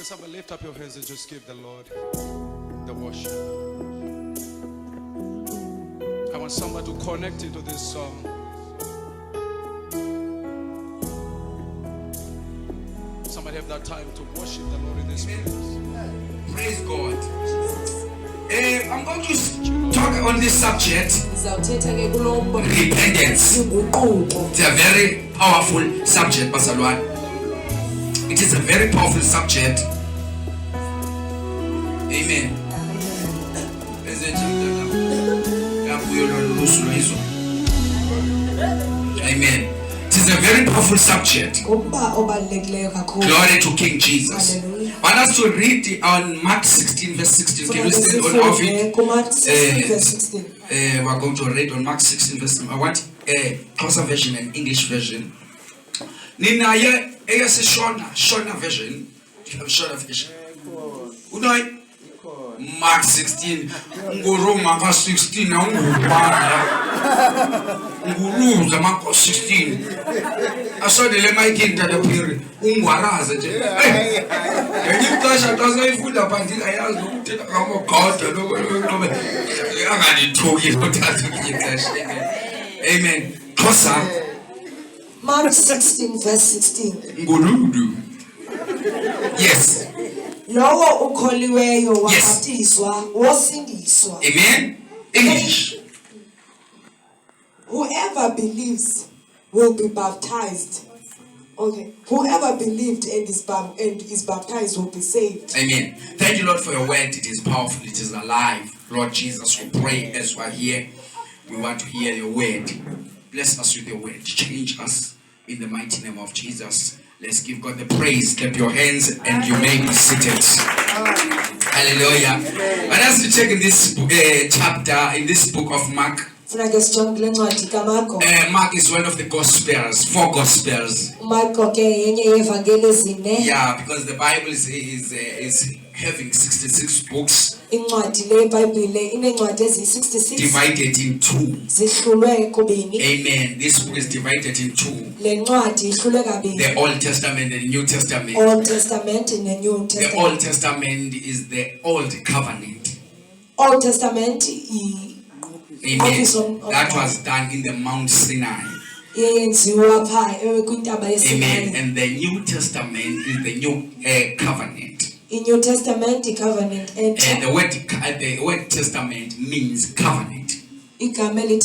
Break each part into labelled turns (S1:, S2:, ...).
S1: Can somebody lift up your hands and just give the Lord the worship? I want somebody to connect into this song. Somebody have that time to worship the Lord in this place.
S2: Praise God. I'm going to talk on this subject, repentance. It's a very powerful subject, Pastor Luan. It is a very powerful subject. Amen. Amen. It is a very powerful subject. Glory to King Jesus. I want us to read on Mark 16 verse 16. Can we stand on our feet? We're going to read on Mark 16 verse 16. I want a Xhosa version and English version. Nina ye Shona version. You have Shona version. Unoy Mark 16. Nguru Mark 16 na Nguru za Mark 16. Asodele making that appear. Ungwaraza nje. Ngiyixesha xa ifunda phansi ayazi ukuthi ngamo God lokho angalithuki uthatha ixesha. Amen. Xhosa
S3: Mark 16 verse 16.
S2: Nguludu. Yes.
S3: Lowo ukholiweyo wabhaptizwa wosindiswa.
S2: Amen. English.
S3: Whoever believes will be baptized. Okay. Whoever believed and is baptized will be saved.
S2: Amen. Thank you, Lord, for your word. It is powerful. It is alive. Lord Jesus, we pray as we are here. We want to hear your word. Bless us with your word. Change us in the mighty name of Jesus. Let's give God the praise. Clap your hands and you may be seated. Hallelujah. And as we check in this chapter, in this book of Mark, Mark is one of the Gospels, 4 Gospels. Yeah, because the Bible is having 66 books divided in 2. Amen. This book is divided in 2. The Old Testament and the New Testament.
S3: Old Testament and the New Testament.
S2: The Old Testament is the Old Covenant.
S3: Old Testament
S2: Amen. That was done in the Mount Sinai. Amen. And the New Testament is the New Covenant.
S3: In New Testament, the covenant
S2: and the word testament means covenant. Amen.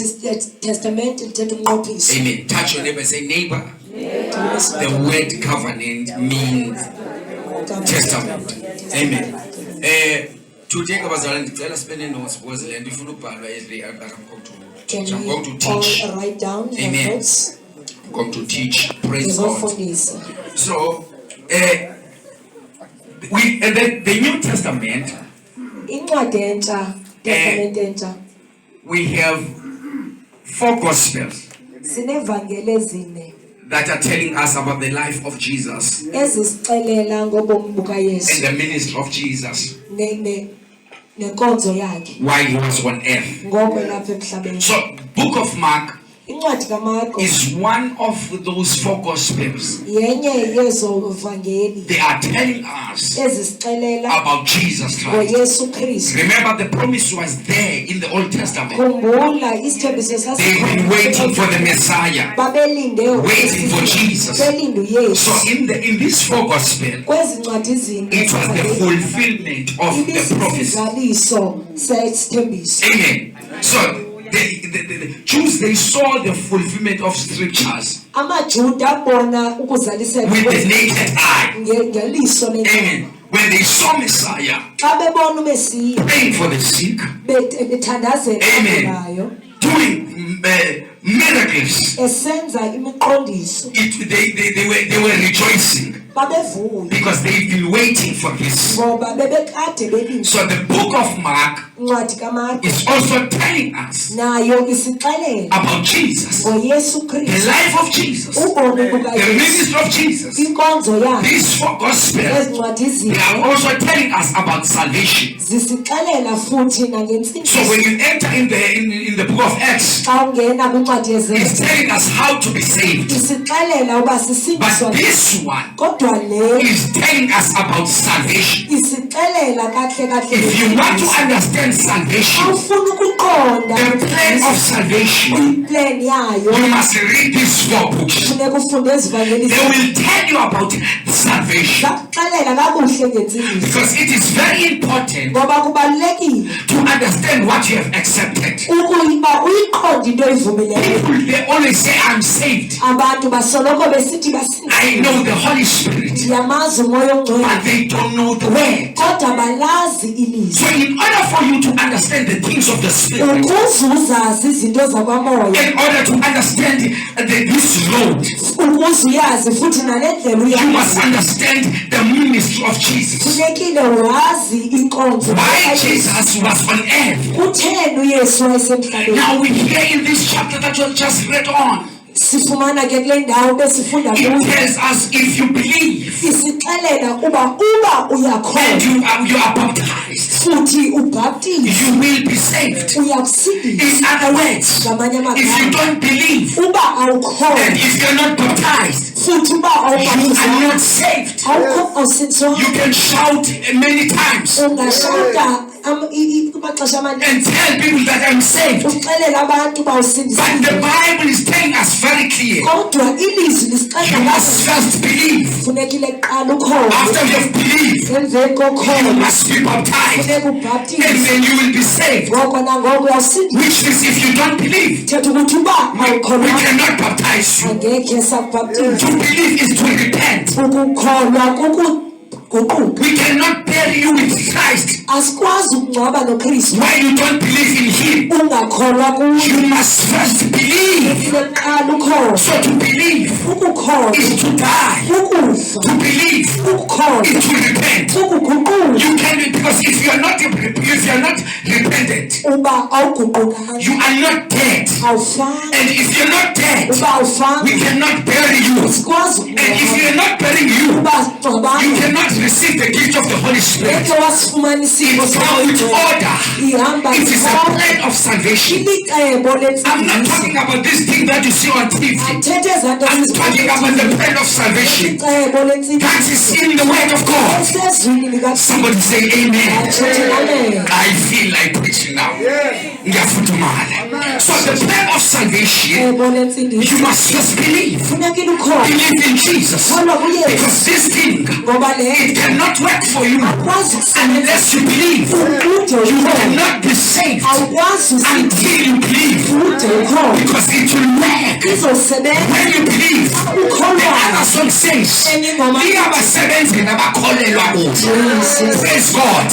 S2: Touch your neighbor and say, neighbor. The word covenant means testament. Amen. Today, I'm going to teach.
S3: Write down.
S2: Amen. I'm going to teach. Praise God. So, and then the New Testament, we have 4 Gospels that are telling us about the life of Jesus and the ministry of Jesus while he was on earth. So, book of Mark is one of those 4 Gospels. They are telling us about Jesus Christ. Remember, the promise was there in the Old Testament. They've been waiting for the Messiah, waiting for Jesus. So in these 4 Gospels, it was the fulfillment of the prophecy. Amen. So the Jews, they saw the fulfillment of scriptures with the naked eye. Amen. When they saw Messiah praying for the sick, amen, doing miracles, they were rejoicing because they've been waiting for this. So the book of Mark is also telling us about Jesus, the life of Jesus, the ministry of Jesus. These 4 Gospels, they are also telling us about salvation.
S3: zisixelela futhi nangensindiso.
S2: So when you enter in the book of Acts,
S3: Xa ungena kwincwadi
S2: it's
S3: yeZefeso
S2: telling us how to be saved.
S3: isixelela uba
S2: But
S3: sisindiswa,
S2: this one
S3: kodwa le
S2: is telling us about salvation.
S3: isixelela kahle kahle
S2: If you want to
S3: ngesindiso.
S2: understand salvation,
S3: Awufuna ukuqonda
S2: the plan of salvation,
S3: plan yayo,
S2: you must read these 4 books.
S3: funeka ufunde ezivangelisi.
S2: They will tell you about salvation.
S3: Bakuxelela kakuhle ngensindiso
S2: Because it is very important
S3: ngoba kubalulekile
S2: to understand what you have accepted.
S3: ukuba uyiqonde into oyivumileyo.
S2: People, they always say, I'm saved.
S3: Abantu basoloko besithi
S2: I know the Holy Spirit.
S3: ndiyamazi umoya ongcwele,
S2: But they don't know the word.
S3: kodwa balazi ilizwi.
S2: So in order for you to understand the things of the Spirit,
S3: Ukuze uzazi izinto zakwamoya,
S2: in order to understand this road,
S3: ukuze uyazi futhi nale ndlela
S2: you must
S3: uyazi,
S2: understand the ministry of Jesus.
S3: funekile wazi inkonzo.
S2: Why Jesus was on earth.
S3: Kutheni uYesu wayesemhlabeni?
S2: Now we hear in this chapter that you just read on,
S3: Sifumana ke kule ndawo besifunda
S2: it
S3: kuyo,
S2: tells us if you believe
S3: isixelela uba
S2: and
S3: uyakholwa
S2: you are baptized,
S3: futhi ubhaptize
S2: you will be saved.
S3: uyakusindiswa.
S2: In other words,
S3: Ngamanye
S2: if you
S3: amagama,
S2: don't believe
S3: uba
S2: and
S3: awukholwa
S2: if you're not baptized,
S3: futhi uba
S2: you are
S3: awubhaptizwa
S2: not saved.
S3: awusindiswa,
S2: You can shout many times
S3: ungashada kumaxesha
S2: and
S3: amaninzi
S2: tell people that I'm saved.
S3: uxelela abantu
S2: But
S3: bawusindisile,
S2: the Bible is telling us very clear,
S3: kodwa ilizwi
S2: you
S3: lisixelela
S2: must first believe.
S3: funekile kuqala ukholwe.
S2: After you have believed,
S3: Emveni
S2: you
S3: kokholwa
S2: must be baptized,
S3: funeka
S2: and
S3: ubhaptize,
S2: then you will be saved.
S3: ngoko nangoko uyawusindiswa.
S2: Which means if you don't believe,
S3: Thetha ukuthi uba
S2: we
S3: awukholwa
S2: cannot baptize you.
S3: angekhe sakubhaptiza.
S2: To believe is to repent.
S3: Ukukholwa kukuguquka.
S2: We cannot bury you with Christ
S3: Asikwazi ukungcwaba noKristu
S2: while you don't believe in Him.
S3: ungakholwa kuye.
S2: You must first believe.
S3: Funekile kuqala ukholwa.
S2: So to believe
S3: Ukukholwa
S2: is to die.
S3: ukufa,
S2: To believe
S3: ukukholwa
S2: is to repent.
S3: ukuguquka.
S2: You can be, because if you are not repentant,
S3: Uba awuguqukanga
S2: you are not dead.
S3: awufanga.
S2: And if you're not dead,
S3: Uba awufanga
S2: we cannot bury you.
S3: sikwazi
S2: And if
S3: ukungcwaba.
S2: we are not burying you,
S3: Uba
S2: you
S3: sigxobanga
S2: cannot receive the gift of the Holy Spirit.
S3: ngeke wasifumana isipho
S2: It's come with
S3: somoya.
S2: order.
S3: Ihamba
S2: It is a
S3: ngokho.
S2: plan of salvation.
S3: Ilicebo
S2: I'm not
S3: lensindiso.
S2: talking about this thing that you see on TV.
S3: Athethe ezanto
S2: I'm talking about the
S3: eziziphatha.
S2: plan of salvation.
S3: Icebo
S2: That
S3: lensindiso
S2: is in the word of God.
S3: esezwini likaThixo.
S2: Somebody say amen.
S3: Athethe amen.
S2: I feel like preaching now. Ngiyafudumala. So the plan of salvation,
S3: Icebo lensindiso
S2: you must just believe.
S3: funekile ukholwe.
S2: Believe in Jesus.
S3: Kholwa kuYesu
S2: Because this thing,
S3: ngoba le
S2: it cannot work for you
S3: awukwazi kusebenza
S2: unless you believe.
S3: ude
S2: You
S3: ukholwe.
S2: cannot be saved
S3: Awukwazi
S2: until you believe.
S3: ude ukholwe.
S2: Because it will work
S3: Izosebenza
S2: when you believe. The
S3: ukholwa.
S2: other song says, "Iyabasebenzi nabakholelwa kuye." Praise God.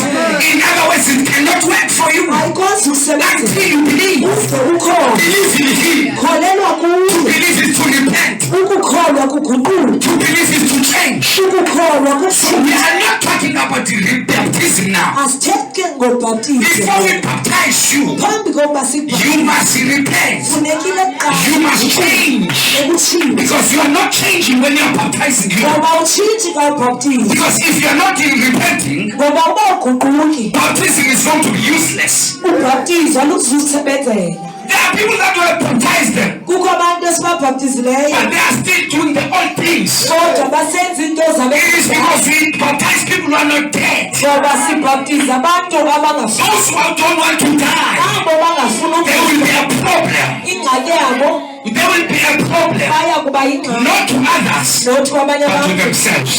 S2: In other words, it cannot work for you
S3: Ayikwazi ukusebenza
S2: until you believe.
S3: ude ukholwe.
S2: Believe in Him.
S3: Kholelwa kuye.
S2: Believe is to repent.
S3: Ukukholwa kuguquka.
S2: To believe is to change.
S3: Ukukholwa
S2: So
S3: kuguquka.
S2: we are not talking about the baptism now.
S3: Asithethe ngobhaptizo.
S2: Before we baptize you,
S3: Phambi kokuba sibhaptize
S2: you must repent.
S3: funekile
S2: You must change.
S3: ukutshintsha.
S2: Because you are not changing when you are baptizing you.
S3: Ngoba utshintshi xa ubhaptiza.
S2: Because if you are not repenting,
S3: Ngoba uba uguquki
S2: baptism is going to be useless.
S3: ubhaptizo aluzukusebenzela.
S2: There are people that were baptized them,
S3: Kukho abantu esibabhaptizileyo
S2: but they are still doing the old things.
S3: kodwa basenza into
S2: It is
S3: zabekudala.
S2: because we baptize people who are not dead.
S3: Ngoba sibhaptiza abantu abangafuni,
S2: Those who don't want to die,
S3: abo bangafuni
S2: there will be a problem.
S3: ingxaki yabo
S2: There will be a problem.
S3: baya kuba yingxaki
S2: Not to others,
S3: nothi kwabanye
S2: but to
S3: abantu.
S2: themselves.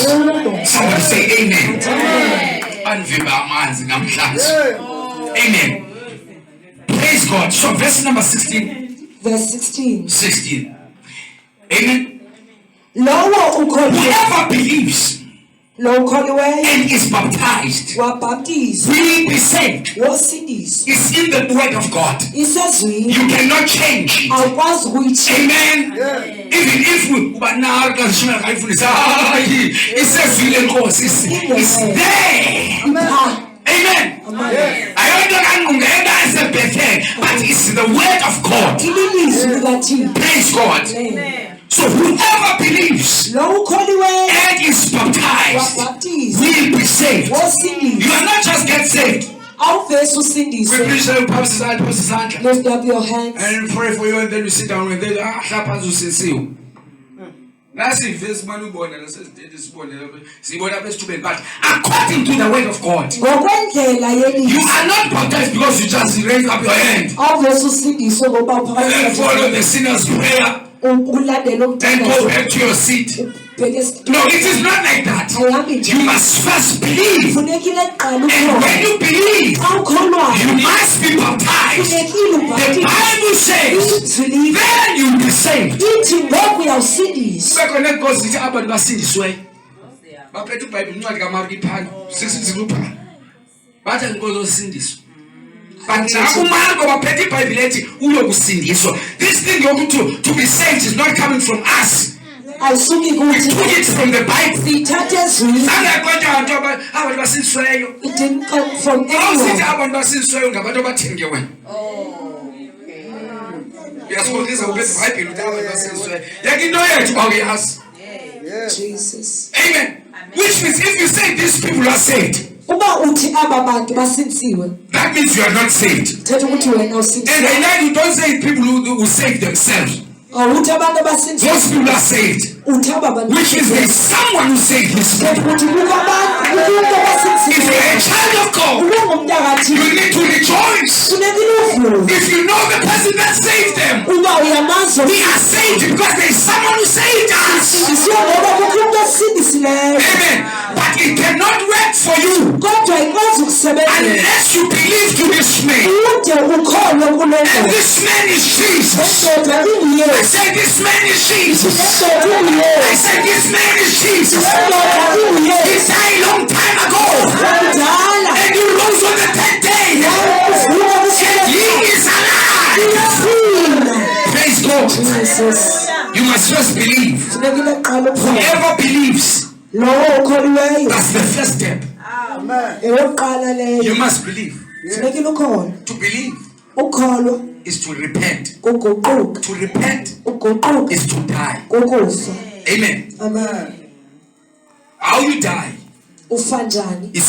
S2: Somebody say amen. Anvimba amanzi namhlanje. Amen. Praise God. So verse number 16.
S3: Verse 16.
S2: 16. Amen.
S3: Lowo ukholiweyo,
S2: Whoever believes
S3: lo ukholiweyo
S2: and is baptized
S3: wabhaptizwa
S2: will be saved.
S3: wosindiswa.
S2: It's in the word of God.
S3: Isezwini
S2: You cannot change it.
S3: awukwazi ukuyitshintsha.
S2: Amen. Even if we it's there. Amen. I don't know but it's the word of God.
S3: Ililizwi likaThixo.
S2: Praise God.
S3: Amen.
S2: So whoever believes
S3: Lo ukholiweyo
S2: and is baptized
S3: wabhaptizwa
S2: will be saved. You
S3: wosindiswa.
S2: are not just get saved.
S3: Yesu sindiswe. Lift up your hands.
S2: And pray for you, and then you sit down and then happens to say that's it. Verse man born and says this born. See what happens to me. But according to the word of God, you are not baptized because you just raise up your hand and then follow the sinner's prayer and go back to your seat. No, it is not like that. You must first believe. And when you believe, you must be baptized. The Bible says, then you'll be saved. But this thing to be saved is not coming from us. We took it from the Bible.
S3: It didn't come from anyone. Jesus.
S2: Amen. Which means if you say these people are saved, that means you are not saved. And I know you don't say people who save themselves. Those people are saved. Which is there is someone who saved his people. If you're a child of God, you need to rejoice. If you know the person that saved them, we are saved because there is someone who saved us. Amen. But it cannot work for you unless you believe to this man. And this man is Jesus. I said this man is Jesus. I said this man is Jesus. He died a long time ago. And he rose on the 10th day. And he is alive. Praise God. You must first believe. Whoever believes, that's the first step. You must believe. To believe is to repent. To repent is to die. Amen. How you die is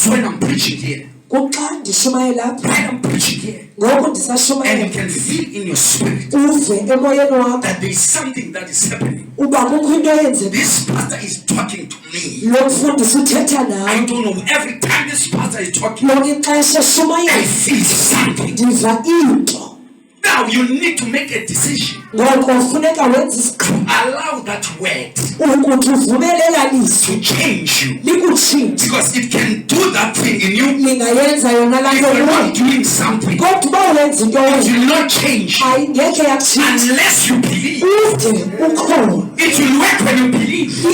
S2: when I'm preaching here. When I'm preaching here, and you can feel in your spirit that there is something that is happening. This pastor is talking to me. I don't know. Every time this pastor is talking, I feel something. Now you need to make a decision to allow that word to change you, because it can do that thing in you. If you're not doing something, it will not change unless you believe. It will work when you believe. It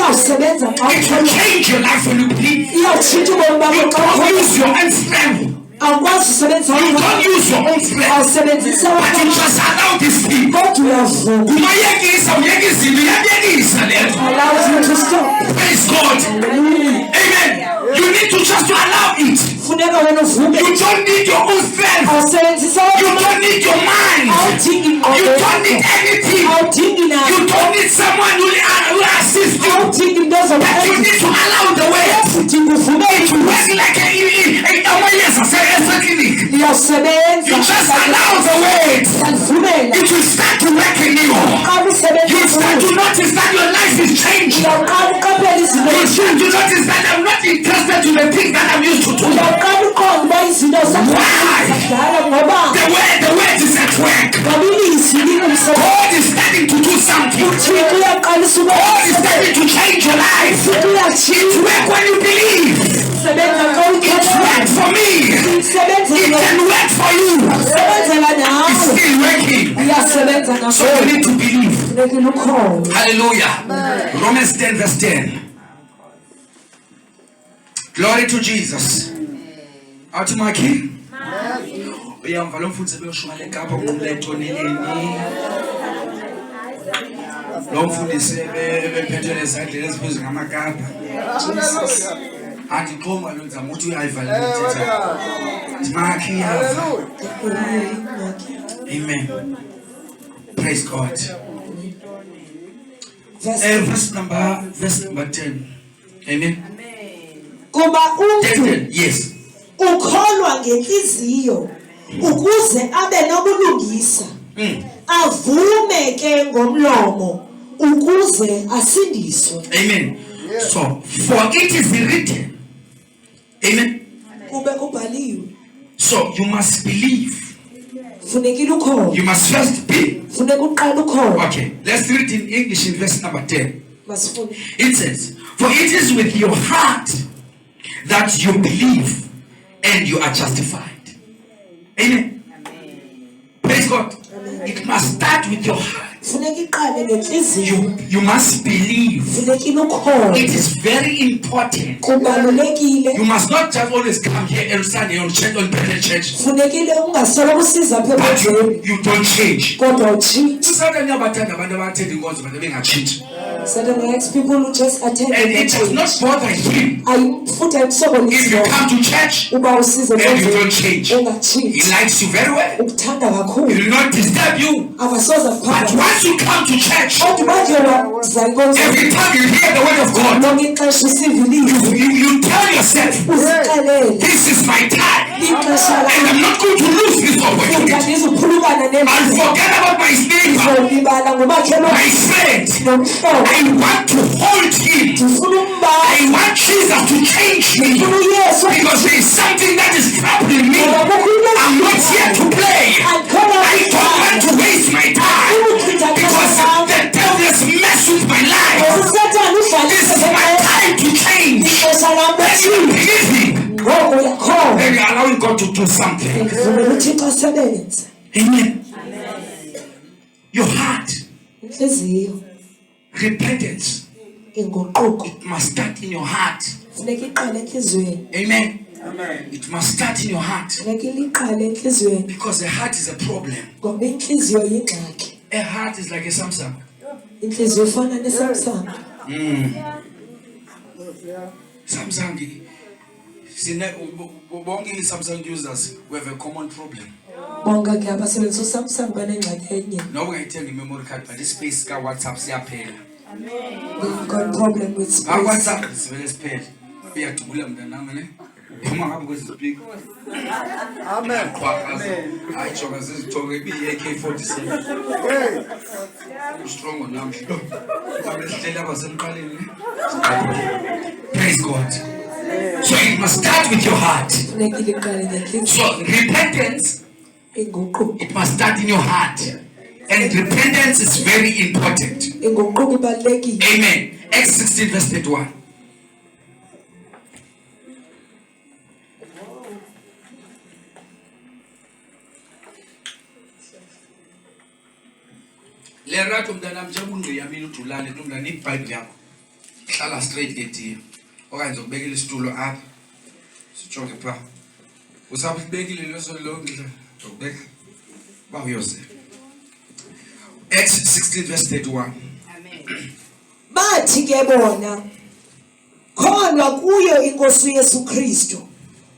S2: will change your life when you believe. You don't use your own strength. You don't use your own flesh, but you just allow this thing.
S3: Allows you to stop.
S2: Praise God. Amen. You need to just allow it. You don't need your own strength. You don't need your mind. You don't need anything. You don't need someone who assists you. But you need to allow the way. It works like you just allow the way. It will start to work in you. You start to notice that your life is changing. You start to notice that I'm not interested in the things that I'm used to do. Why? The word is at work. God is starting to do something. God is starting to change your life. It works when you believe. It works for me. It can work for you. It's still working. So you need to believe. Hallelujah. Romans 10 verse 10. Glory to Jesus. Atumaki. Uyamva lo mfundisi beyoshumayela eKapa uqumletho neleni. Lo mfundisi bephethe nezandla eziphuzu ngamakapa. Jesus. Athi xoma lo nzama uthi uyayivala lithetha. Atumaki yava. Amen. Praise God. Verse number 10. Amen.
S3: 10.
S2: Yes.
S3: ukholwa ngenhliziyo ukuze abe nobulungisa avume ke ngomlomo ukuze asindiswe.
S2: Amen. So for it is written. Amen.
S3: Kube kubhaliwe.
S2: So you must believe.
S3: Funekile ukholwe.
S2: You must first be.
S3: Funeka uqala ukholwe.
S2: Okay, let's read in English in verse number 10.
S3: Masifunde.
S2: It says, for it is with your heart that you believe and you are justified. Amen. Praise God. Amen. It must start with your heart. You must believe. It is very important. You must not just always come here every Sunday on church, on church. But you don't change.
S3: Certain likes people who just attend
S2: and it does not bother him if you come to church and you don't change. He likes you very well. He will not disturb you. But once you come to church, every time you hear the word of God, you tell yourself, this is my time and I'm not going to lose this opportunity. I'll forget about my neighbor, my friend. I want to hold him. I want Jesus to change me because there is something that is troubling me. I'm not here to play. I don't want to waste my time because the devil has messed with my life. This is my time to change. When you believe him, then you're allowing God to do something. Amen. Your heart. Repentance. It must start in your heart. Amen. Amen. It must start in your heart. Because the heart is a problem. A heart is like a Samsung. Samsung. Samsung users we have a common problem. No, I tell you memory card, but this space got WhatsApp siyaphela.
S3: They've got problem with space.
S2: WhatsApp is very spared. Uyadubula mntanami ne? Uma ngabe kwesipiki. Amen. Hayi jonga sizithoke iAK47. Hey. Strong namhla. Abesihlela basemqaleni. Praise God. So it must start with your heart. So repentance, it must start in your heart. And repentance is very important. Amen. Acts 16 verse 31. Lerato mdana mjabungu yamini utulale nomdana iBhayibheli yakho. Hlala straight ethi. Okanye ngizokubekela isitulo apha. Sijonge pha. Usabekile leso lonke ngizokubeka. Ba uyoze. Acts 16 verse 31.
S3: Amen. Bathi ke bona khona kuyo inkosi Yesu Kristu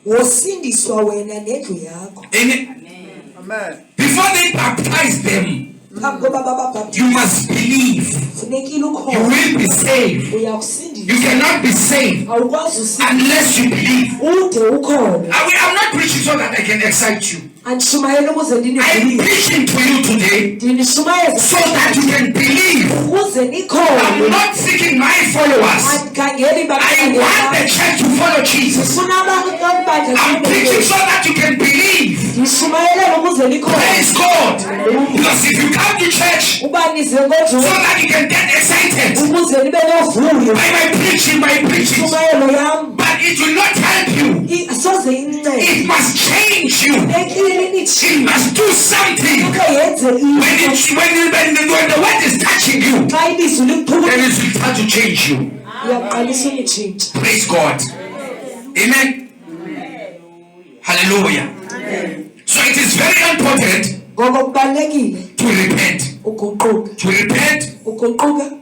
S3: wosindiswa wena nendlu yakho.
S2: Amen. Amen. Before they baptized them, you must believe. You will be saved. You cannot be saved unless you believe. I'm not preaching so that I can excite you. I'm preaching to you today so that you can believe. I'm not seeking my followers. I want the church to follow Jesus. I'm preaching so that you can believe. Praise God. Because if you come to church so that you can get excited by my preaching, but it will not help you. It must change you. It must do something. When the word is touching you, then it will start to change you. Praise God. Amen. Hallelujah. So it is very important to repent. To repent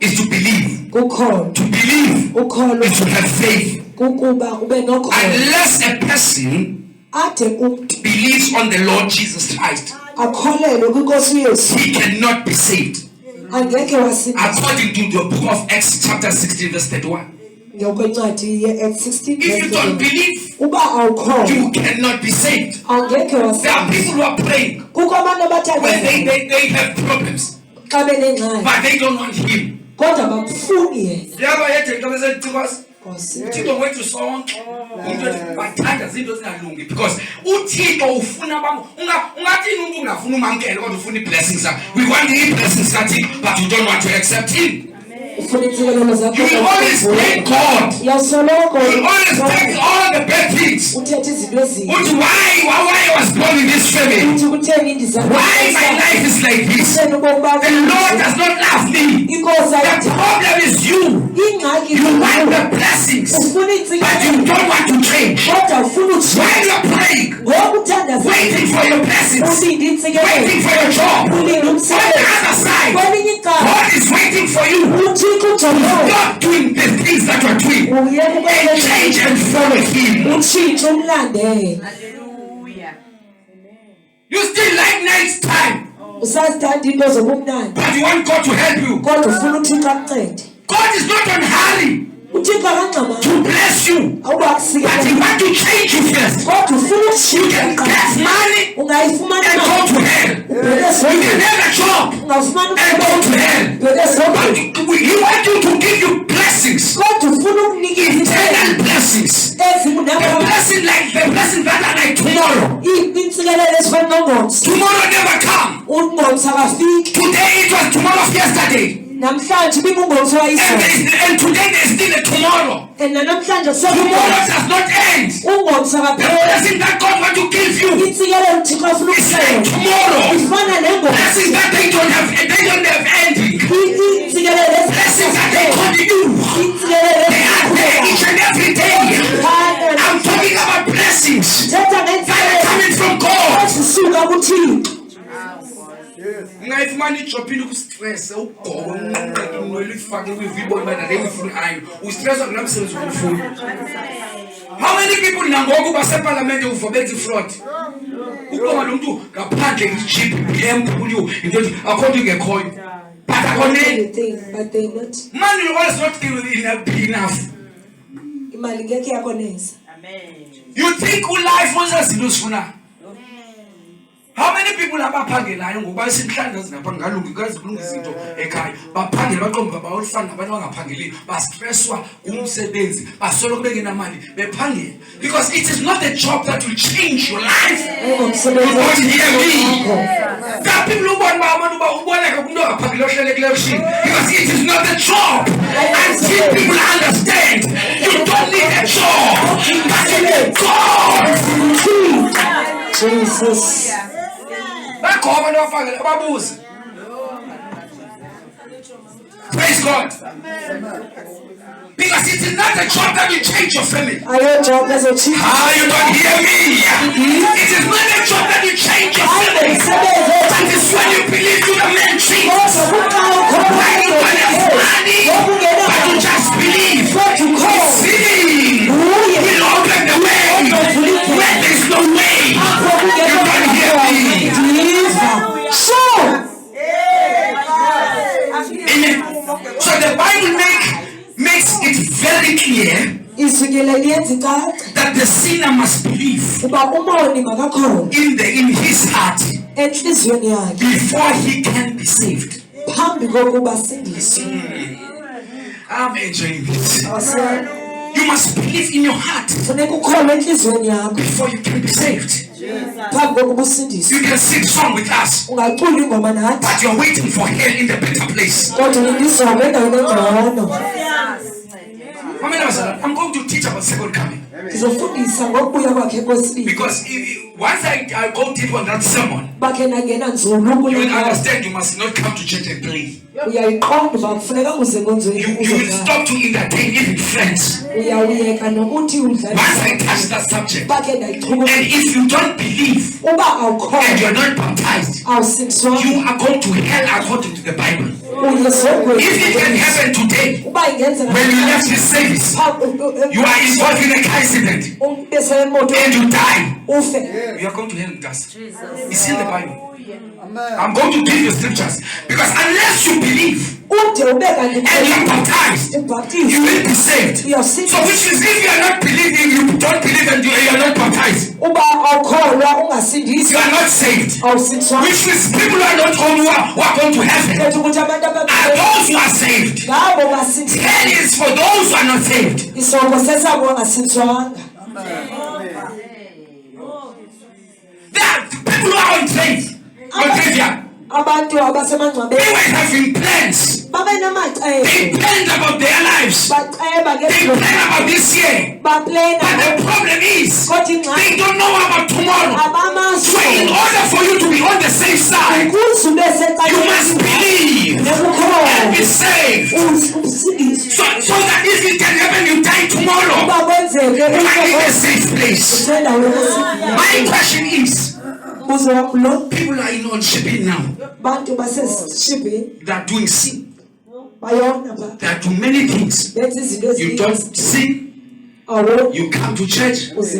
S2: is to believe. To believe is to have faith. Unless a person believes on the Lord Jesus Christ, he cannot be saved. According to the book of Acts chapter 16 verse 31. If you don't believe, you cannot be saved. There are people who are praying when they have problems, but they don't want him. Uthixo wethu sonke bathanda izinto ezingalungi because uThixo ufuna ungathi umuntu ungafuna umamkele kodwa ufuna iblessings. We want the blessings kaThixo, but you don't want to accept him. You will always blame God. You will always take all the bad things. Why I was born in this family? Why my life is like this? The Lord does not love me. The problem is you. You want the blessings, but you don't want to change. While you're praying, waiting for your blessings, waiting for your job, on the other side, God is waiting for you. Stop doing the things that you're doing and change and follow him. Hallelujah. You still like night time, but you want God to help you. God is not in a hurry to bless you, but he wants to change you first. You can get money and go to hell. You can have a job and go to hell. But he wants you to give you blessings, eternal blessings. The blessing that are like tomorrow. Tomorrow never comes. Today it was tomorrow's yesterday. And today there's still a tomorrow. Tomorrow does not end. The blessing that God wants to give you is like tomorrow. Blessings that they don't have ending. Blessings that they continue. They are there each and every day. I'm talking about blessings that are coming from God. Ungayifumana ijobini kustress ugogo unqinqele ifake kwiviboni bana lemifuna ayo ustresswa kunamsebenzi womfundo. How many people nangoku baseparlamente uvobenza ifraud? Ukubona lo muntu ngaphandle ichip BMW into according ngekhoyo. But akoneni. Money was not enough. Imali ngeke yakoneza. Amen. You think life was as usifuna? How many people abaphangelayo ngoba isinhlangazi ngapha ngalungi kazi kulunga izinto ekhaya baphangela baqomba bayolifana nabantu abangaphangeli bastresswa umsebenzi basolo kubeke namali bephangela because it is not the job that will change your life. That people who want abantu uboneka umuntu ongaphangeli ohlelekileyo shini because it is not the job. Until people understand you don't need a job but you need God. Jesus. Praise God. Because it is not a job that will change your family. You don't hear me? It is not a job that will change your family. That is when you believe you the man Jesus. When you don't have money, but you just believe. Seeing will open the way when there is no way. You don't hear me? So the Bible makes it very clear that the sinner must believe in his heart before he can be saved. I'm enjoying this. You must believe in your heart before you can be saved. You can sing song with us, but you're waiting for hell in the better place. I'm going to teach about second coming. Because once I go deep on that sermon, you will understand you must not come to church and play. You will stop to entertain even friends. Once I touch that subject, and if you don't believe and you're not baptized, you are going to hell according to the Bible. If it can happen today, when you left this service, you are involved in a car accident and you die, you are going to hell in dust. It's in the Bible. I'm going to give you scriptures because unless you believe and you are baptized, you will be saved. So which is if you are not believing, you don't believe and you are not baptized, you are not saved. Which is people who are not going who are going to heaven are those who are saved. Hell is for those who are not saved. There are people who are on faith. They were having plans. They planned about their lives. They plan about this year. But the problem is, they don't know about tomorrow. So in order for you to be on the safe side, you must believe and be saved. So that if it can happen, you die tomorrow, you are in a safe place. My question is, people are in on shipping now. They are doing sin. They are doing many things. You don't sin. You come to church, but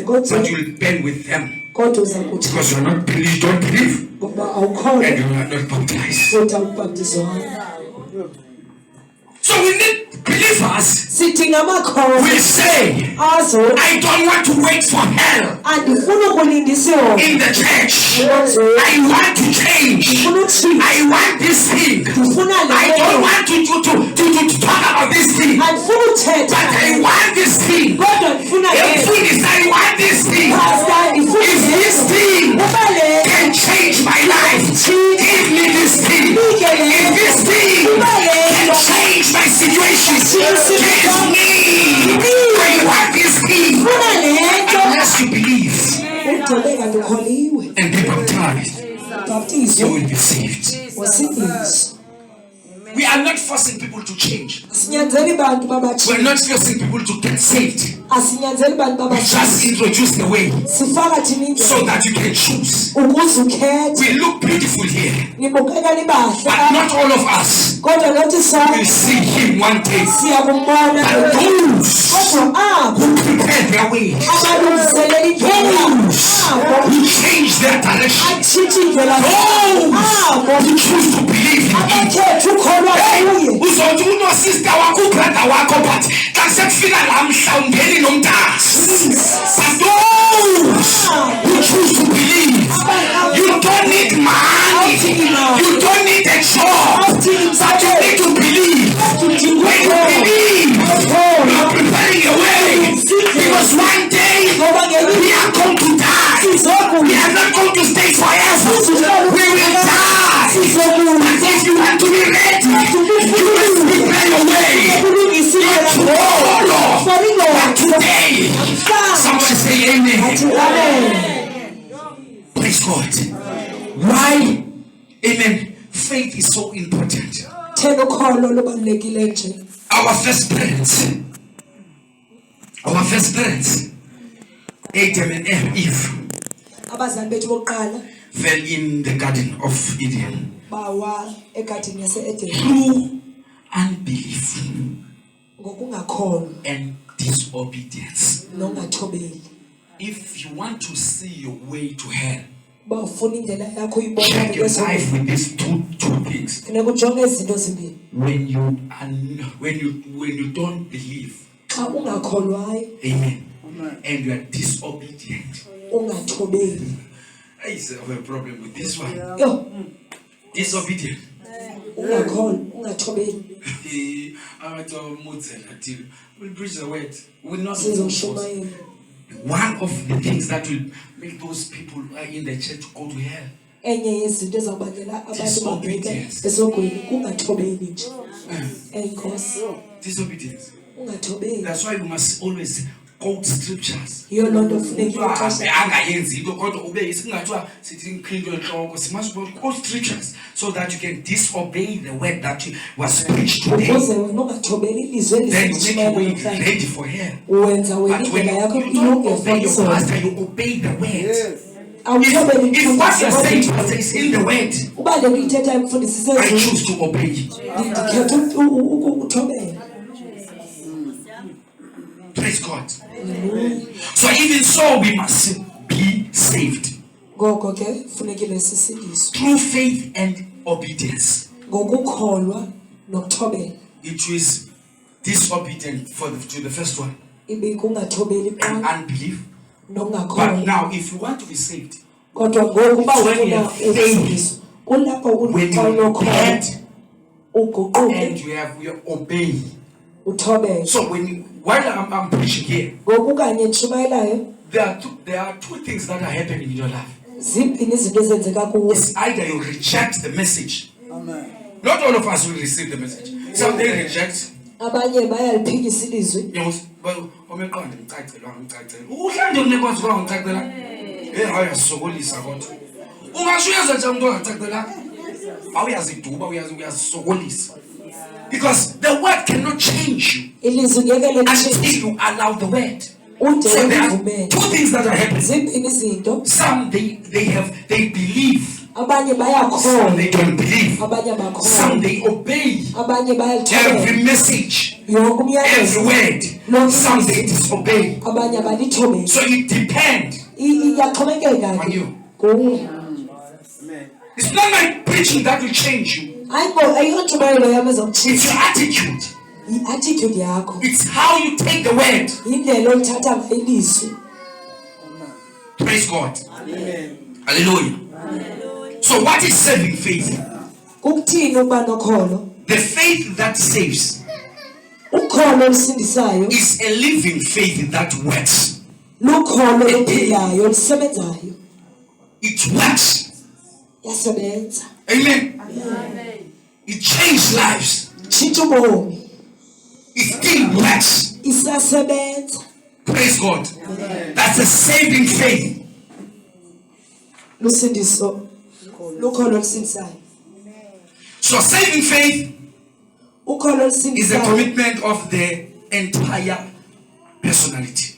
S2: you will burn with them because you are not believe, you don't believe, and you are not baptized. So we need believers will say, I don't want to wait for hell in the church. I want to change. I want this thing. I don't want to talk about this thing, but I want this thing. If I want this thing, if this thing can change my life, give me this thing. If this thing can change my situation, give me. I want this thing. Unless you believe and be baptized, you will be saved. We are not forcing people to change. We are not forcing people to get saved. We just introduce the way so that you can choose. We look beautiful here, but not all of us will see him one day. But those who prepare their way, those who change their direction, those who choose to believe in him. Uzothi unosista wakho brother wakho but kasekufika la mhlawumbeni nomntasi. But those who choose to believe, you don't need money, you don't need a job, but you need to believe. When you believe, you are preparing a way, because one day we are going to die. We are not going to stay forever. We will die. But if you want to be ready, you must prepare your way. Not tomorrow, but today. Somebody say amen. Praise God. Why? Amen. Faith is so important. Our first parents, Adam and Eve, fell in the Garden of Eden through unbelief and disobedience. If you want to see your way to hell, check your life with these two things. When you don't believe, amen, and you are disobedient, I have a problem with this one. Disobedient. We'll preach the word. We'll not. One of the things that will make those people in the church go to hell. Disobedience. Disobedience. That's why we must always quote scriptures. We must quote scriptures so that you can disobey the word that was preached today. Then you make your way ready for hell. But when you don't obey your pastor, you obey the word. If what you're saying, pastor, is in the word, I choose to obey it. Praise God. So even so, we must be saved through faith and obedience. It is disobedient to the first one,
S3: ibikungathobeli
S2: and
S3: kuqala
S2: unbelief. But
S3: nokungakholwa.
S2: now, if you want to be saved,
S3: Kodwa ngoku uba
S2: It's when
S3: ufuna
S2: you have faith.
S3: ukufundiswa kulapho
S2: when
S3: xa
S2: you
S3: unokholwa
S2: repent
S3: uguquke
S2: and you obey.
S3: uthobele.
S2: So while I'm preaching here,
S3: Ngoku kanye ndishumayelayo
S2: there are two things that are happening in your life.
S3: zimbini izinto ezenzeka kuwe.
S2: It's either you reject the message. Not all of us will receive the message. Some they reject.
S3: Abanye bayaliphikisa ilizwi.
S2: Omeqonde ngicacela ngicacela. Uhlanje unekwazi kwa ngicacela. Ayasokolisa kodwa. Ungashuyeza nje umuntu ongacacela. Awuyaziduba uyazisokolisa. Because the word cannot change you
S3: Ilizwi ngeke
S2: until
S3: lentshintshe
S2: you allow the word.
S3: ude
S2: So there are
S3: uvumele.
S2: two things that are happening.
S3: Zimbini izinto.
S2: Some they believe.
S3: Abanye
S2: Some
S3: bayakholwa.
S2: they don't believe.
S3: Abanye
S2: Some
S3: bakholwa.
S2: they obey
S3: Abanye bayalithobela.
S2: every message,
S3: Yonke
S2: every
S3: umyalezo.
S2: word. Some they disobey.
S3: Abanye abalithobeli.
S2: So it depends
S3: Iyaxhomekeka
S2: on
S3: ke
S2: you.
S3: kuwe.
S2: It's not my preaching that will change you.
S3: Ayiyontshumayelo yam
S2: It's
S3: ezokutshintsha.
S2: your attitude.
S3: Yi-attitude yakho.
S2: It's how you take the word.
S3: Yindlela olithatha ngayo ilizwi.
S2: Praise God. Hallelujah. So what is saving faith?
S3: Kukuthini ukuba nokholo?
S2: The faith that saves
S3: Ukholo olusindisayo
S2: is a living faith that works.
S3: lukholo oluphilayo olusebenzayo.
S2: It works.
S3: Yasebenza.
S2: Amen. It changes lives.
S3: Tshintsha ubomi.
S2: It still works.
S3: Isasebenza.
S2: Praise God. That's a saving faith.
S3: Lusindiso. Lukholo olusindisayo.
S2: So saving faith
S3: Ukholo
S2: is a
S3: olusindisayo
S2: commitment of the entire personality,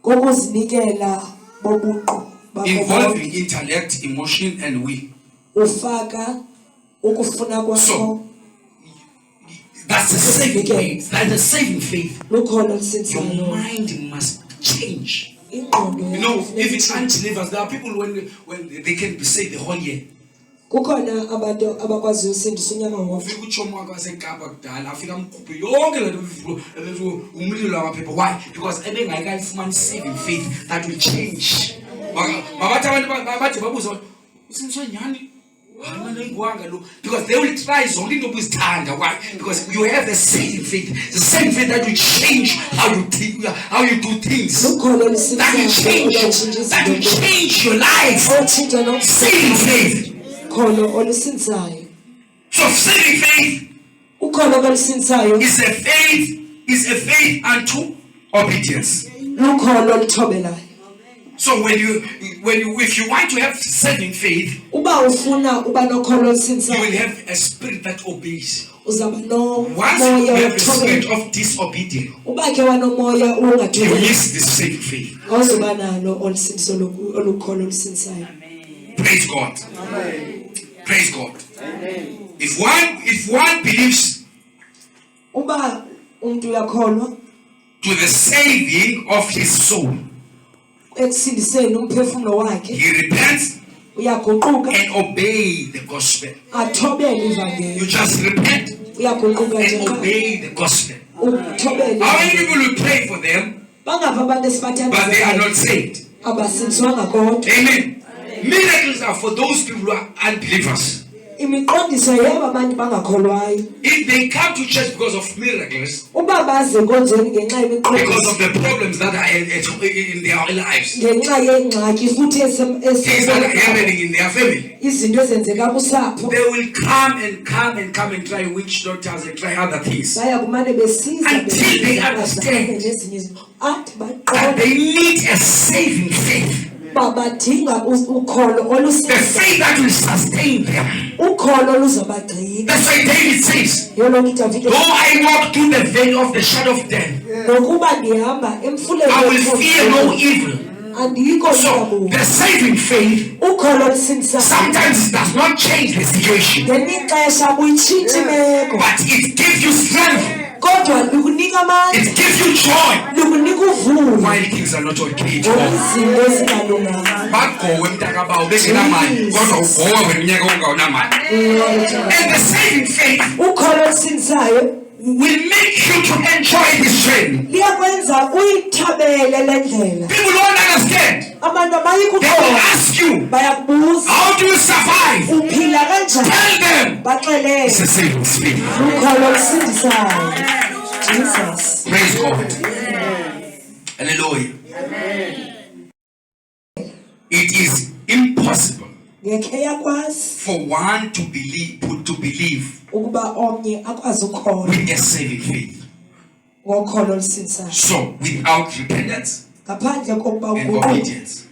S3: kokuzinikela bobuqu bakho bonke.
S2: involving intellect, emotion, and will.
S3: Ufaka ukufuna kwakho.
S2: So that's a saving faith. That's a saving faith.
S3: Lukholo
S2: Your
S3: olusindisayo.
S2: mind must change.
S3: Ingqondo
S2: You know,
S3: yakho
S2: if it's
S3: kufuneka
S2: unbelievers, there are people when they can be saved the whole year.
S3: kukhona abantu abakwaziyo usindisa unyaka wonke.
S2: Ufika uchomo wakhe waseKapa kudala afika amkhuphe yonke lento umlilo wamaphepha. Why? Because ebengayifumani saving faith that will change. Mabathi abantu bathi babuza usindiswa nyani? Because they will try zonke into obuzithanda. Why? Because you have the saving faith. The saving faith that will change how you do things.
S3: Lukholo olusindisayo
S2: That will change your life.
S3: olutshintsha
S2: Saving faith.
S3: kholo olusindisayo.
S2: So saving faith
S3: Ukholo olusindisayo
S2: is a faith unto obedience.
S3: lukholo oluthobelayo.
S2: So if you want to have saving faith,
S3: Uba ufuna uba nokholo
S2: you
S3: olusindisayo
S2: will have a spirit that obeys.
S3: uzaba
S2: Once you
S3: nomoya
S2: have a spirit
S3: wokuthobela.
S2: of disobedience,
S3: Uba ke wanomoya
S2: you
S3: ungathobeli
S2: miss this saving faith.
S3: awuzoba nalo olusindiso olukholo olusindisayo.
S2: Praise God. Praise God. If one believes
S3: Uba umuntu uyakholwa
S2: to the saving of his soul,
S3: ekusindiseni umphefumulo wakhe,
S2: he repents
S3: uyaguquka
S2: and obey the gospel.
S3: athobele
S2: You
S3: ivangeli.
S2: just repent
S3: Uyaguquka nje
S2: and
S3: qha
S2: obey the gospel.
S3: uthobele.
S2: How many people will pray for them,
S3: Bangapha abantu
S2: but they are
S3: esibathandayo
S2: not saved?
S3: abasindiswanga kodwa.
S2: Amen. Miracles are for those people who are unbelievers.
S3: Imiqondiso yebo abantu bangakholwayo.
S2: If they come to church because of miracles,
S3: Uba baze nkonzweni ngenxa
S2: because
S3: yemiqondiso,
S2: of the problems that are in their lives,
S3: ngenxa yengxaki futhi
S2: things that are happening in their family,
S3: izinto ezenzeka kusapho,
S2: they will come and try witch doctors and try other things.
S3: baya kumane besiza
S2: Until they understand
S3: nezinye izinto athi
S2: And
S3: baqonde
S2: they need a saving faith.
S3: badinga ukholo
S2: The
S3: olusindisayo.
S2: faith that will sustain them.
S3: Ukholo oluzobagcina.
S2: That's why David says,
S3: Yolonke iDavide
S2: though I walk through the valley of the shadow of death,
S3: nokuba ndihamba emfuleni
S2: I will fear no evil.
S3: andikho
S2: So
S3: nto.
S2: the saving faith
S3: Ukholo olusindisayo
S2: sometimes does not change the situation,
S3: ngelinye ixesha buyitshintsha imeko,
S2: but it gives you strength.
S3: kodwa lukunika amandla,
S2: It gives you joy
S3: lukunika uvuyo
S2: while things are not okay.
S3: ngoba izinto ezingalunganga.
S2: Bagowe mntakabawo bengenamali, kodwa ugowe weminyaka ungawunamali. And the saving faith
S3: Ukholo olusindisayo
S2: will make you to enjoy this journey. People don't understand. They will ask you, how do you survive? Tell them. It's a saving spirit. Praise God. Hallelujah. It is impossible for one to believe with a saving faith. So without repentance and obedience.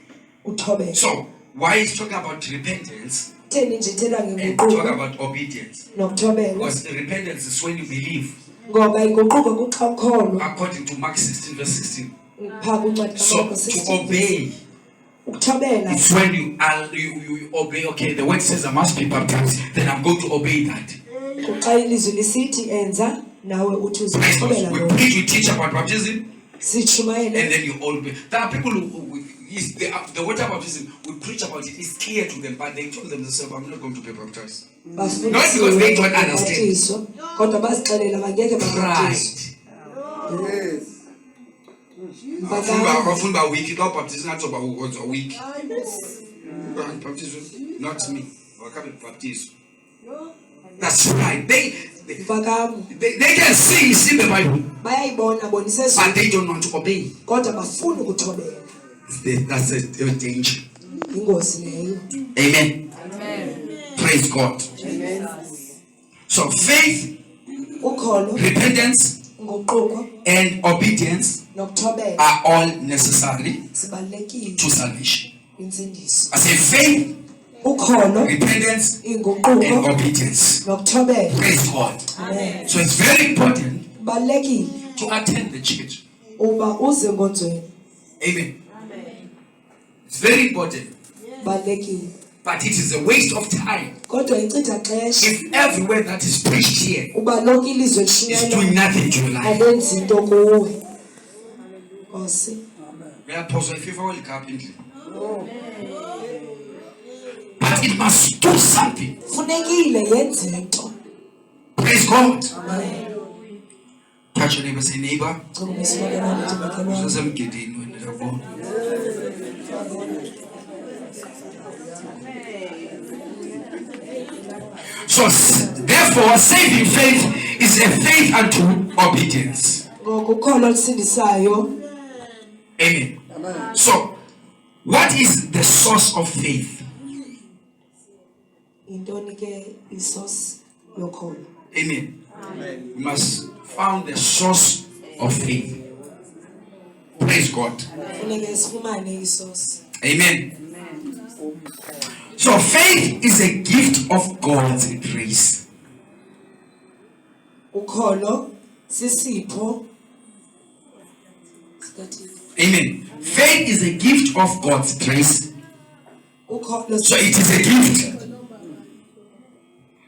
S2: So why is talking about repentance and talk about obedience? Because repentance is when you believe, according to Mark 16 verse 16. So to obey, it's when you obey. Okay, the word says I must be baptized, then I'm going to obey that. We preach, we teach about baptism, and then you obey. There are people who the water baptism, we preach about it, it's clear to them, but they told themselves, I'm not going to be baptized. Not because they don't understand. Pride. About week, not baptism, not about a week. Baptism, not me. That's right. They can see the Bible, but they don't want to obey. That's a danger. Amen. Praise God. So faith, repentance, and obedience are all necessary to salvation. I say faith, repentance, and obedience. Praise God. So it's very important to attend the church. Amen. It's very important. But it is a waste of time if every word that is preached here is doing nothing to your life. But it must do something. Praise God. Touch your neighbor, say neighbor. So therefore, saving faith is a faith unto obedience. Amen. So, what is the source of faith? Amen. We must find the source of faith. Praise God. Amen. So faith is a gift of God's grace. Amen. Faith is a gift of God's grace. So it is a gift.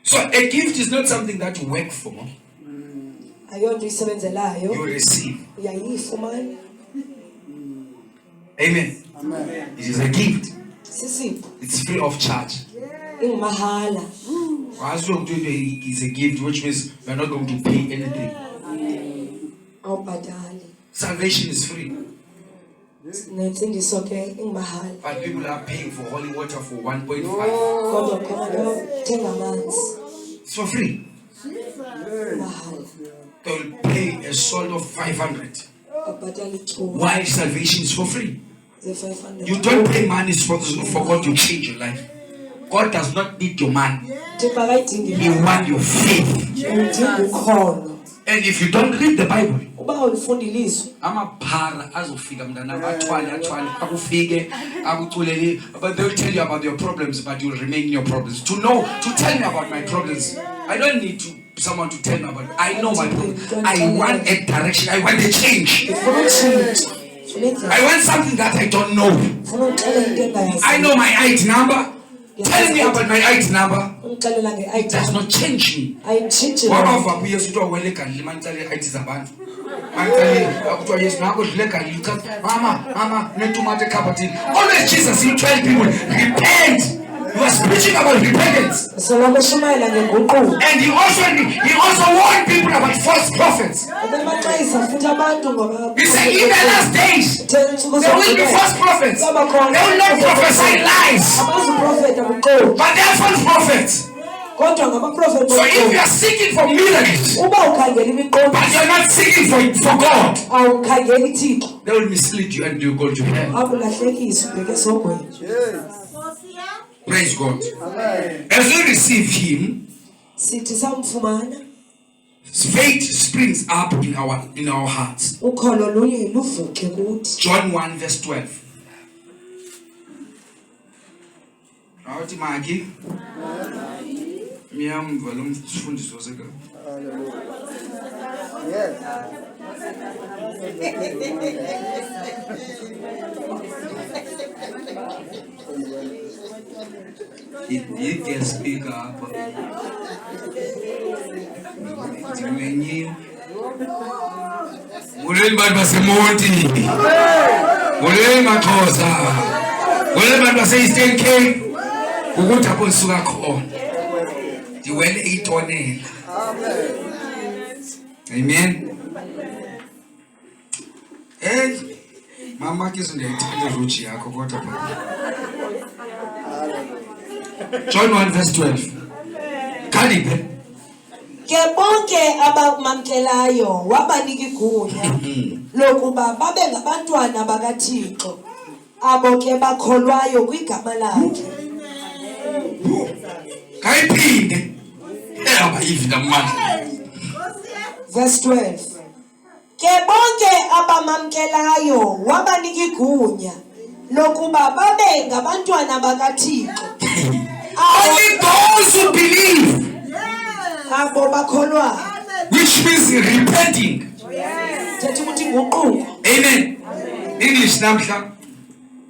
S2: So a gift is not something that you work for. You receive. Amen. It is a gift. It's free of charge. It's a gift, which means we're not going to pay anything. Salvation is free. But people are paying for holy water for 1.5. It's for free. They will pay a soul of 500. Why salvation is for free? You don't pay money for God to change your life. God does not need your money. He wants your faith. And if you don't read the Bible, but they'll tell you about your problems, but you'll remain in your problems. To tell me about my problems, I don't need someone to tell me about it. I know my problems. I want a direction. I want a change. I want something that I don't know. I know my ID number. Tell me about my ID number. It does not change me. Always Jesus, you tell people, repent. He was preaching about repentance. And he also warned people about false prophets. He said in the last days there will be false prophets. They will not prophesy lies, but they are false prophets. So if you are seeking for miracles, but you are not seeking for God, they will mislead you and you go to hell. Praise God. As we receive him, faith springs up in our hearts. John 1 verse 12. You can speak up. Mulele bantu basemonti. Mulele maxhosa. Mulele bantu base-Eastern Cape. Ukuthi apho nisuka khona. Ndiwele itonela. Amen. Mama ke ndiyayithanda ruchi yakho kodwa John 1 verse 12. Khaliphe.
S3: Ke bonke abamamkelayo wabanika igunya lokuba babe ngabantwana bakaThixo abo ke bakholwayo kwigama lakhe.
S2: Kayiphinde. Abayivida manje.
S3: Verse 12. Ke bonke abamamkelayo wabanika igunya lokuba babe ngabantwana bakaThixo.
S2: Only those who believe.
S3: Which
S2: means repenting. Amen. English namhla.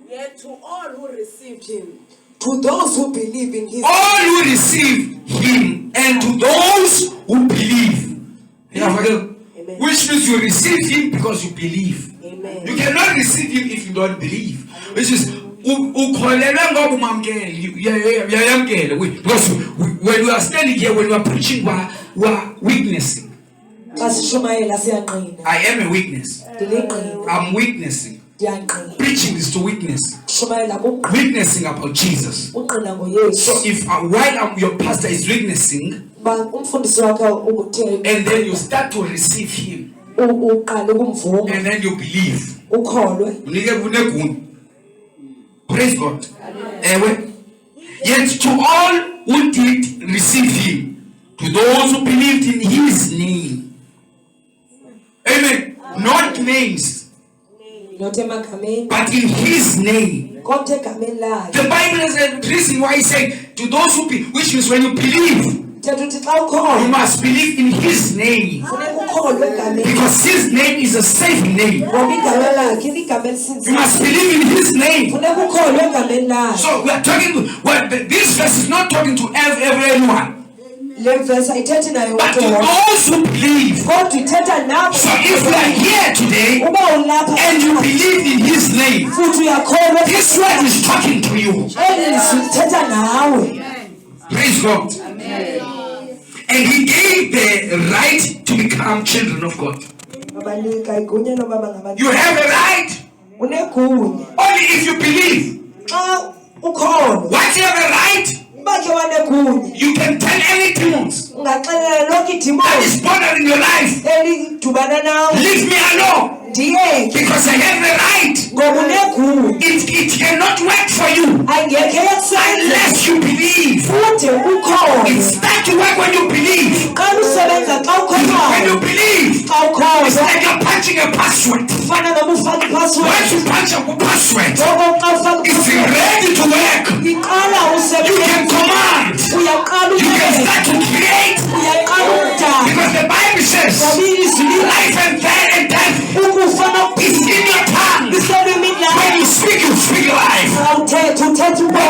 S3: Yet to all who received him. To those who believe in his.
S2: All who receive him and to those who believe. Amen. Which means you receive him because you believe.
S3: Amen.
S2: You cannot receive him if you don't believe. Which is because when we are standing here, when we are preaching, we are witnessing. I am a witness. I'm witnessing. Preaching is to witness. Witnessing about Jesus. So if while your pastor is witnessing, and then you start to receive him, and then you believe. Praise God. Yet to all who did receive him, to those who believed in his name. Amen. Not names, but in his name. The Bible is a reason why he said to those who believe, which means when you believe, you must believe in his name. Because his name is a saving name. You must believe in his name. So we are talking, this verse is not talking to everyone. But to those who believe. So if you are here today and you believe in his name, this word is talking to you. Praise God. And he gave the right to become children of God. You have a right only if you believe. Once you have a right, you can tell any demons that is bothering your life, leave me alone. Because I have a right. It cannot work for you unless you believe. It starts to work when you believe. When you believe, it's like you're punching a password. Once you punch a password, it's ready to work. You can command. You can start to create. Because the Bible says life and death is in your tongue. When you speak life. When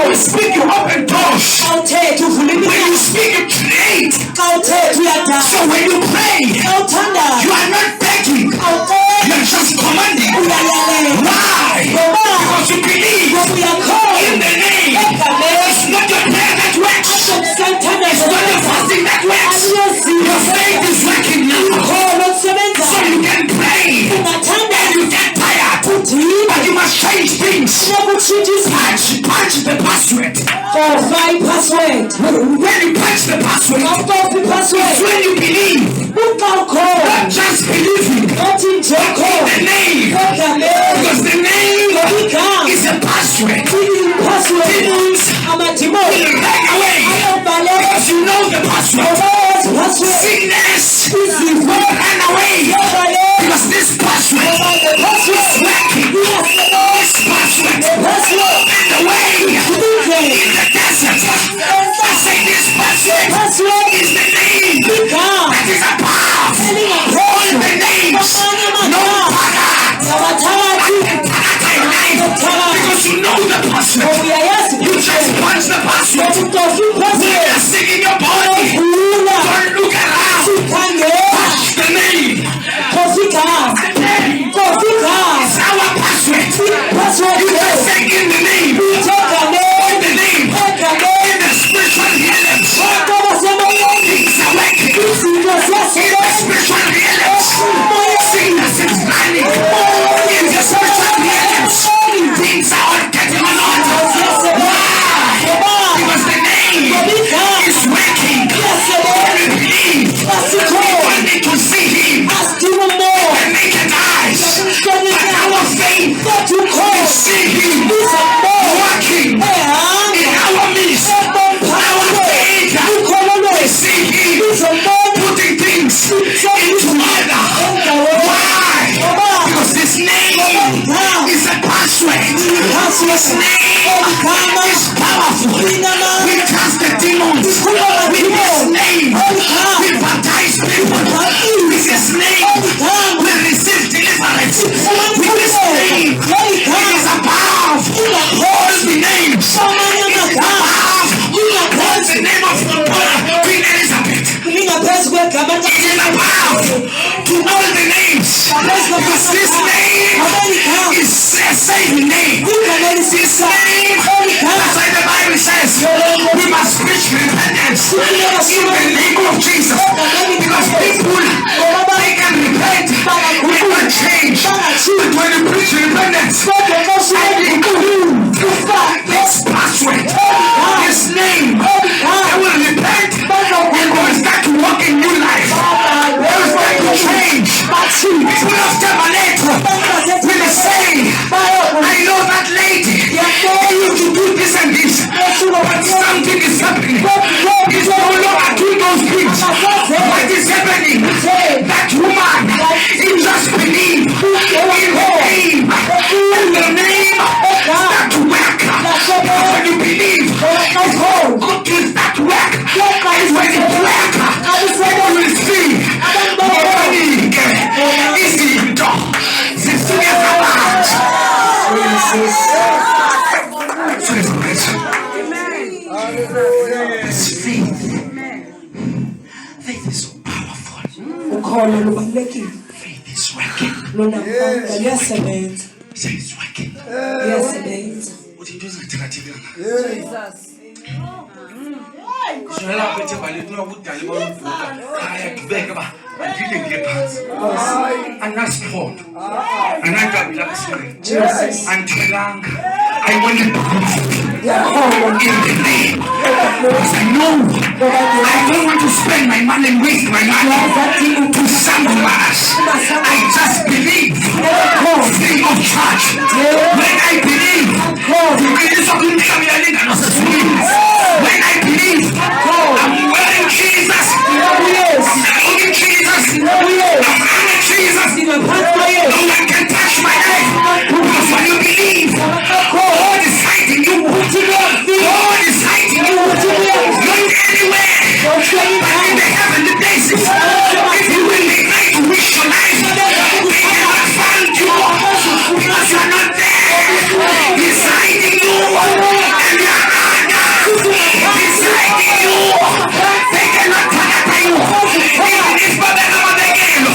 S2: you speak, you open doors. When you speak, you create. So when you pray, you are not begging. You are just commanding. Why? Because you believe in the name. It's not your
S3: password.
S2: When you punch the password, it's when you believe. Not just believing. The name. Because the name is a password. Demons will run away. Because you know the password. Sickness will run away. Because this password is working. This password in the way, in the desert. I say this password is the name that is above all the names. No because you know the password. You just punch the password. When you're sick in your body, don't look around. Punch the name. It's our password. You just say in the name. In the name. In the spiritual realms. Things are working. In the spiritual realms. Sickness is running. In the spiritual realms. Things are all getting on order. Why? Because the name is working. When we believe, we don't need to see him. The naked eyes. But our faith will see him working in our midst. Our faith will see him putting things into order. Why? Because this name is a password. This name is powerful. We cast the demons with this name. We baptize people with this name. We receive deliverance with this name. It is above all the names. It is above all the name of Queen Elizabeth. It is above to all the names. Because this name is a saving name. This name, that's why the Bible says we must preach repentance in the name of Jesus. Because people, they can repent, they can change. But when you preach repentance, I include this password, this name, they will repent and will start to walk in new life. They will start to change. People of Tabernacle will say, I know that lady, they used to do this and this, but something is happening. It's no longer doing those things. What is happening? That woman, you just believe in the name. And the name start to work. Because when you believe, good things start to work. And when it works, you will see morning is the door. The fingers are out. It's faith. Faith is so powerful. Faith is working. Say it's working. What you doing? Jesus. And that's Paul. And I got and I want to in the name. Because I know I don't want to spend my money and waste my money to someone else. I just believe free of charge. When I believe, when I believe, I'm wearing Jesus. I'm holding Jesus. I'm holding Jesus. No one can touch my life. Because when you believe, God is fighting you. God is fighting you. Not anywhere, but in the heavenly places. If you will be right to wish your life, they cannot find you. Because you are not there. He's hiding you. And you are not. He's hiding you. They cannot connect you. Even if Baba the game,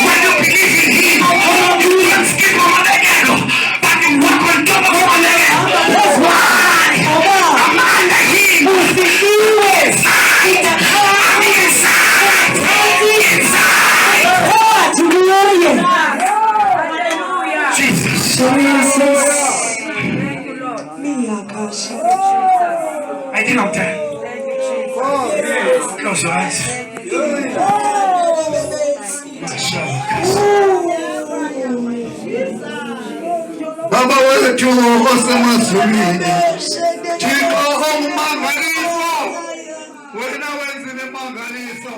S2: when you believe in him, you will skip over the game. But you walk on top of the game. Why? I'm under him. I think I'm 10. That's right. Baba wetu osemazulwini Thixo ongumangalisa wena wenza nemangaliso